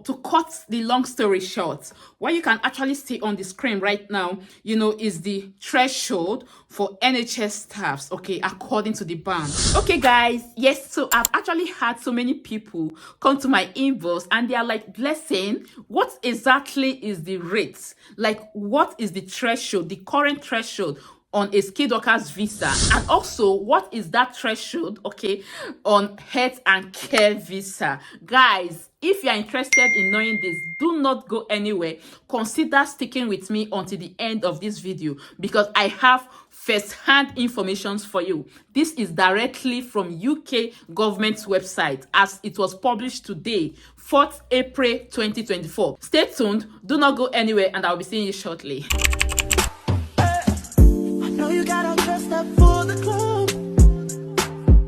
To cut the long story short, what you can actually see on the screen right now, is the threshold for NHS staffs, okay, according to the ban. Okay, guys, yes, so I've actually had so many people come to my inbox and they are like, Blessing, what exactly is the rate? Like, what is the threshold, the current threshold on a skilled workers visa, and also what is that threshold, okay, on health and care visa? Guys, if you are interested in knowing this, do not go anywhere. Consider sticking with me until the end of this video because I have first-hand information for you. This is directly from UK government's website as it was published today, 4th April 2024. Stay tuned, do not go anywhere, and I'll be seeing you shortly.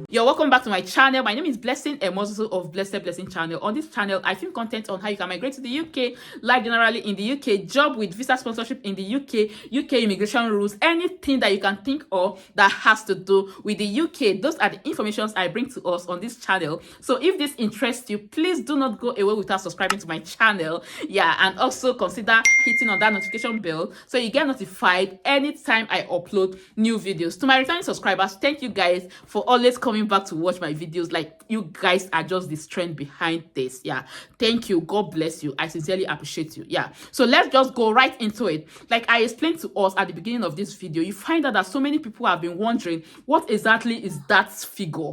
You're welcome back to my channel. My name is Blessing Emozuzu of Blessed Blessing channel. On this channel, I film content on how you can migrate to the UK, life generally in the UK, job with visa sponsorship in the UK immigration rules, anything that you can think of that has to do with the UK. Those are the informations I bring to us on this channel. So if this interests you, please do not go away without subscribing to my channel. Yeah, and also consider hitting on that notification bell so you get notified anytime I upload new videos. To my returning subscribers, thank you guys for always coming back to watch my videos. Like, you guys are just the strength behind this. Yeah, thank you, God bless you, I sincerely appreciate you. Yeah, so let's just go right into it. Like I explained to us at the beginning of this video, you find out that so many people have been wondering what exactly is that figure,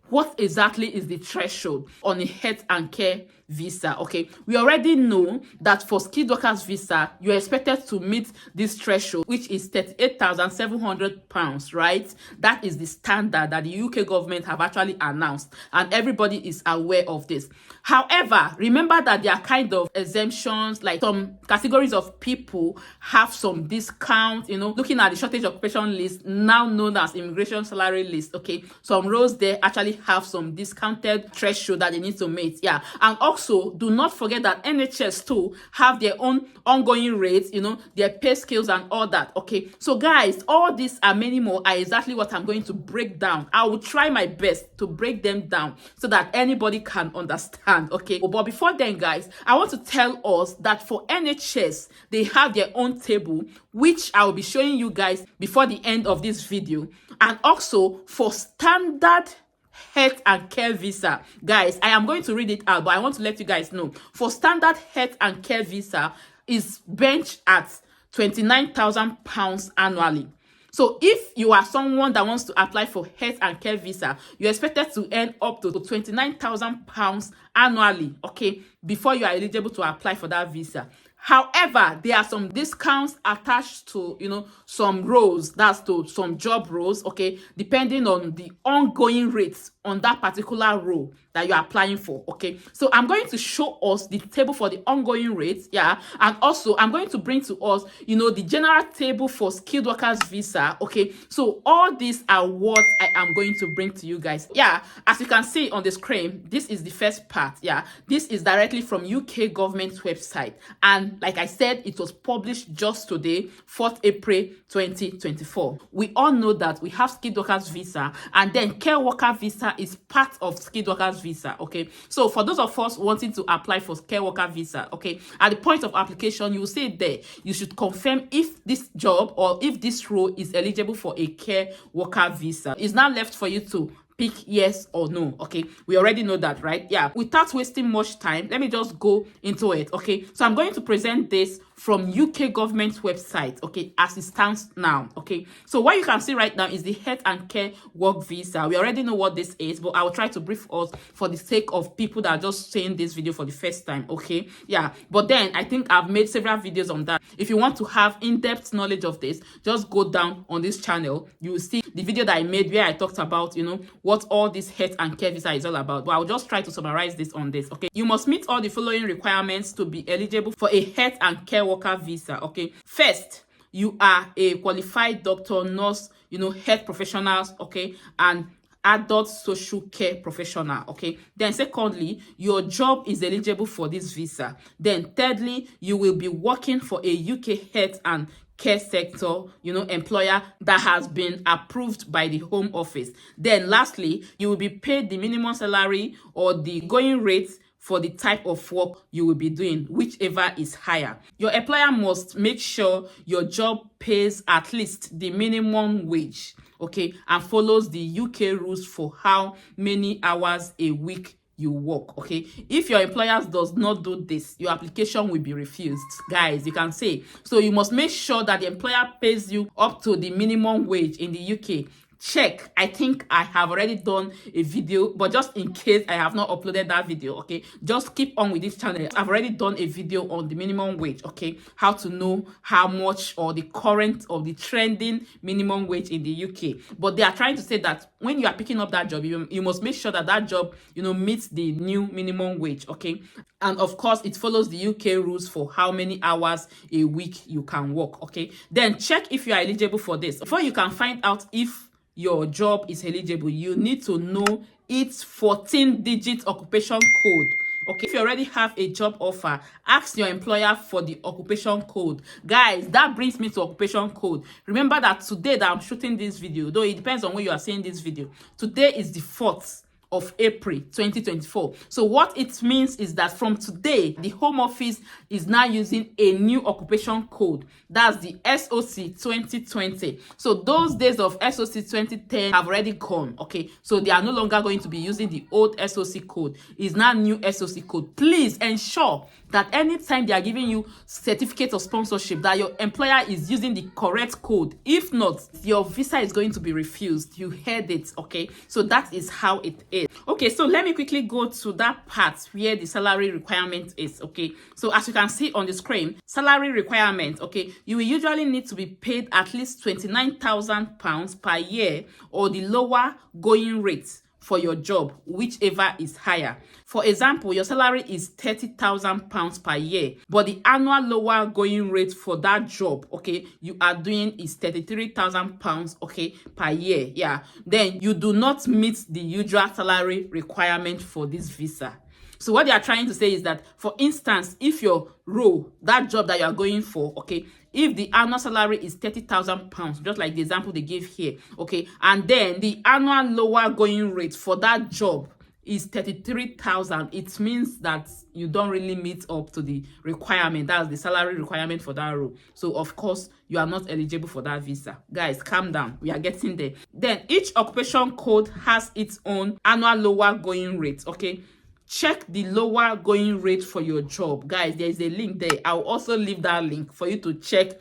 what exactly is the threshold on a health and care visa. Okay, we already know that for skilled workers visa, you're expected to meet this threshold, which is £38,700, right? That is the standard that the UK government have actually announced, and everybody is aware of this. However, remember that there are kind of exemptions, like some categories of people have some discount, looking at the shortage occupation list, now known as immigration salary list. Okay, some roles there actually have some discounted threshold that they need to meet. Yeah, and also do not forget that NHS too have their own ongoing rates, their pay scales and all that. Okay, so guys, all these and many more are exactly what I'm going to break down. I will try my best to break them down so that anybody can understand. Okay, but before then, guys, I want to tell us that for NHS, they have their own table, which I will be showing you guys before the end of this video. And also for standard health and care visa, guys, I am going to read it out, but I want to let you guys know, for standard health and care visa is benched at £29,000 annually. So if you are someone that wants to apply for health and care visa, you're expected to earn up to £29,000 annually, okay, before you are eligible to apply for that visa. However, there are some discounts attached to, some roles, that's to some job roles, okay, depending on the ongoing rates on that particular role that you're applying for. Okay, so I'm going to show us the table for the ongoing rates, yeah, and also I'm going to bring to us, the general table for skilled workers visa. Okay, so all these are what I am going to bring to you guys. Yeah, as you can see on the screen, this is the first part. Yeah, this is directly from UK government's website, and like I said, it was published just today, 4th April 2024. We all know that we have skilled workers visa, and then care worker visa is part of skilled workers visa. Okay, so for those of us wanting to apply for care worker visa, okay, at the point of application, you will see there you should confirm if this job or if this role is eligible for a care worker visa. It's now left for you to pick yes or no. Okay, we already know that, right? Yeah, without wasting much time, let me just go into it. Okay, so I'm going to present this from UK government's website, okay, as it stands now. Okay, so what you can see right now is the health and care work visa. We already know what this is, but I will try to brief us for the sake of people that are just seeing this video for the first time. Okay, yeah, but then I think I've made several videos on that. If you want to have in-depth knowledge of this, just go down on this channel. You will see the video that I made where I talked about, what all this health and care visa is all about. But I'll just try to summarize this on this. Okay, you must meet all the following requirements to be eligible for a health and care worker visa. Okay, first, you are a qualified doctor, nurse, health professionals, okay, and adult social care professional. Okay, then secondly, your job is eligible for this visa. Then thirdly, you will be working for a UK health and care sector, employer that has been approved by the Home Office. Then lastly, you will be paid the minimum salary or the going rate for the type of work you will be doing, whichever is higher. Your employer must make sure your job pays at least the minimum wage, okay, and follows the UK rules for how many hours a week you work, okay. If your employer does not do this, your application will be refused. Guys, you can say so. You must make sure that the employer pays you up to the minimum wage in the UK. Check. I think I have already done a video, but just in case I have not uploaded that video, okay, just keep on with this channel. I've already done a video on the minimum wage, okay, how to know how much or the current or the trending minimum wage in the UK. But they are trying to say that when you are picking up that job, you must make sure that that job, meets the new minimum wage, okay. And of course, it follows the UK rules for how many hours a week you can work, okay. Then check if you are eligible for this. Before you can find out if your job is eligible, you need to know its 14-digit occupation code. Okay, if you already have a job offer, ask your employer for the occupation code. Guys, that brings me to occupation code. Remember that today that I'm shooting this video, though it depends on when you are seeing this video, today is the 4th of April 2024. So what it means is that from today, the Home Office is now using a new occupation code. That's the SOC 2020. So those days of SOC 2010 have already gone, okay? So they are no longer going to be using the old SOC code. It's now new SOC code. Please ensure that anytime they are giving you certificate of sponsorship, that your employer is using the correct code. If not, your visa is going to be refused. You heard it, okay? So that is how it is. Okay, so let me quickly go to that part where the salary requirement is, okay? So as you can see on the screen, salary requirement, okay, you will usually need to be paid at least £29,000 per year or the lower going rate for your job, whichever is higher. For example, your salary is £30,000 per year, but the annual lower going rate for that job, okay, you are doing is £33,000, okay, per year. Yeah, then you do not meet the usual salary requirement for this visa. So what they are trying to say is that, for instance, if your role, that job that you are going for, okay, if the annual salary is £30,000, just like the example they gave here, okay, and then the annual lower going rate for that job is 33,000, it means that you don't really meet up to the requirement. That's the salary requirement for that role. So of course you are not eligible for that visa. Guys, calm down, we are getting there. Then each occupation code has its own annual lower going rate, okay. Check the lower going rate for your job. Guys, there is a link there. I'll also leave that link for you to check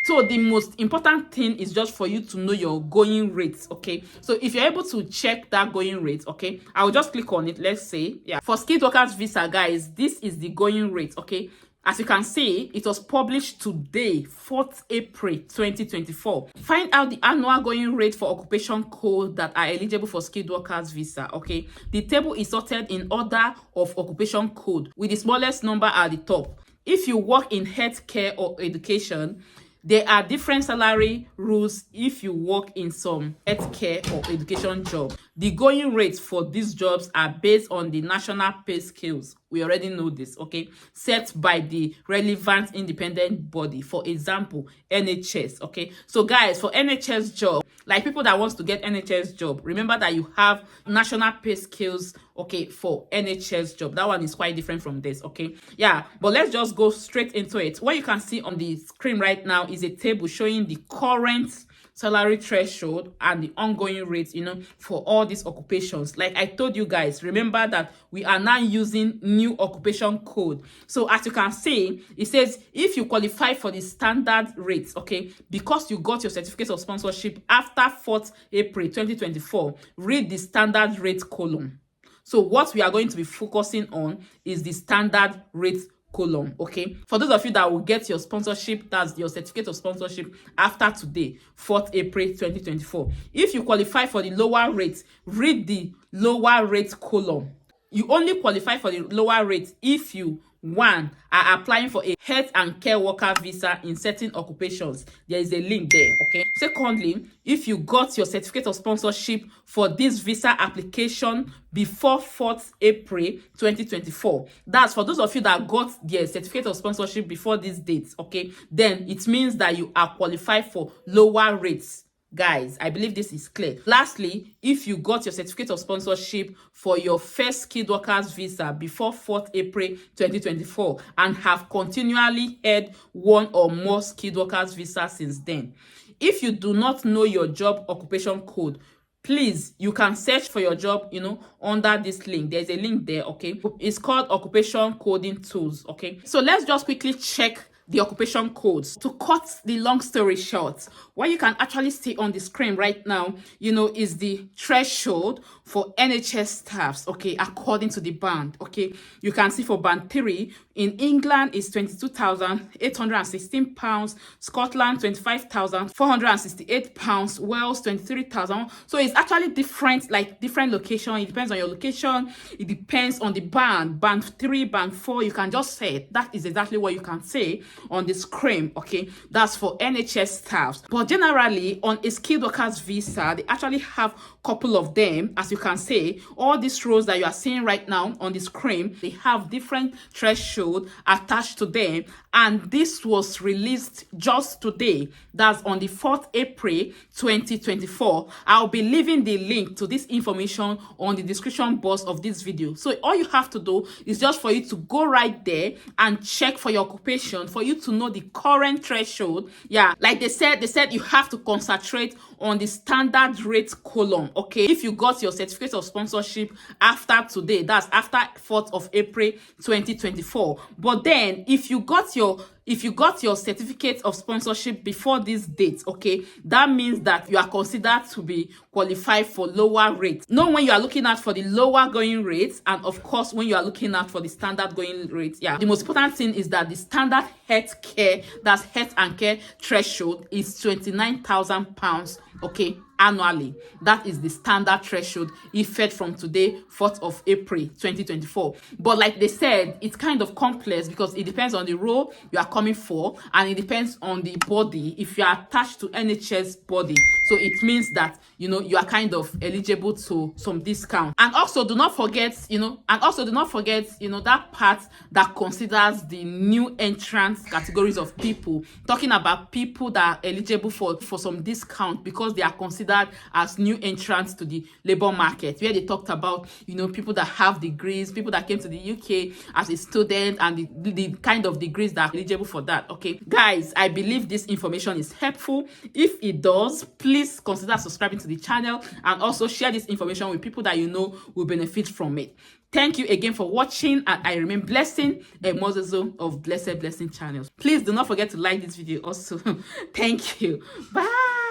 the most important thing is just for you to know your going rates, okay. So if you're able to check that going rate, okay, I'll just click on it. Let's say, yeah, for skilled workers visa, guys, this is the going rate, okay. As you can see, it was published today, 4th April 2024. Find out the annual going rate for occupation code that are eligible for skilled workers visa, okay? The table is sorted in order of occupation code with the smallest number at the top. If you work in healthcare or education, there are different salary rules if you work in some healthcare or education job. The going rates for these jobs are based on the national pay scales. We already know this, okay? Set by the relevant independent body. For example, NHS, okay? So guys, for NHS job, like people that wants to get NHS job, remember that you have national pay scales, okay, for NHS job. That one is quite different from this, okay? Yeah, but let's just go straight into it. What you can see on the screen right now is a table showing the current salary threshold and the ongoing rates, for all these occupations. Like I told you guys, remember that we are now using new occupation code. So as you can see, it says if you qualify for the standard rates, okay, because you got your certificate of sponsorship after 4th April 2024, read the standard rate column. So what we are going to be focusing on is the standard rate column, okay. For those of you that will get your sponsorship, that's your certificate of sponsorship after today, 4th April 2024, if you qualify for the lower rate, read the lower rate column. You only qualify for the lower rate if you, one, are applying for a health and care worker visa in certain occupations. There is a link there, okay. Secondly, if you got your certificate of sponsorship for this visa application before 4th April 2024, that's for those of you that got their certificate of sponsorship before these dates, okay, then it means that you are qualified for lower rates. Guys, I believe this is clear. Lastly, if you got your certificate of sponsorship for your first skilled workers visa before 4th April 2024 and have continually held one or more skilled workers visa since then, if you do not know your job occupation code, please, you can search for your job, under this link. There's a link there, okay? It's called Occupation Coding Tools, okay? So let's just quickly check the occupation codes. To cut the long story short, what you can actually see on the screen right now, is the threshold for NHS staffs, okay, according to the band, okay? You can see for band 3, in England is £22,816, Scotland £25,468, Wales 23,000. So it's actually different, like different location. It depends on your location. It depends on the band 3, band 4. You can just say it. That is exactly what you can say on the screen, okay? That's for NHS staffs. But generally, on a skilled workers visa, they actually have a couple of them. As you can see, all these rows that you are seeing right now on the screen, they have different thresholds attached to them, and this was released just today. That's on the 4th April 2024. I'll be leaving the link to this information on the description box of this video. So all you have to do is just for you to go right there and check for your occupation, for you to know the current threshold. Yeah, like they said you have to concentrate on the standard rate column, okay? If you got your certificate of sponsorship after today, that's after 4th of April 2024. But then if you got your certificate of sponsorship before this date, okay, that means that you are considered to be qualified for lower rates. Know when you are looking at for the lower going rates, and of course when you are looking at for the standard going rates. Yeah, the most important thing is that the standard health care, that's health and care threshold, is £29,000, okay, annually. That is the standard threshold effect from today, 4th of April 2024. But like they said, it's kind of complex because it depends on the role you are coming for, and it depends on the body. If you are attached to NHS body, so it means that you are kind of eligible to some discount. And also do not forget that part that considers the new entrant categories of people, talking about people that are eligible for some discount because they are considered as new entrants to the labor market, where they talked about people that have degrees, people that came to the UK as a student, and the kind of degrees that are eligible for that. Okay, guys, I believe this information is helpful. If it does, please consider subscribing to the channel and also share this information with people that will benefit from it. Thank you again for watching, and I remain Blessing, a Mozozo of Blessed Blessing channels. Please do not forget to like this video also. Thank you. Bye.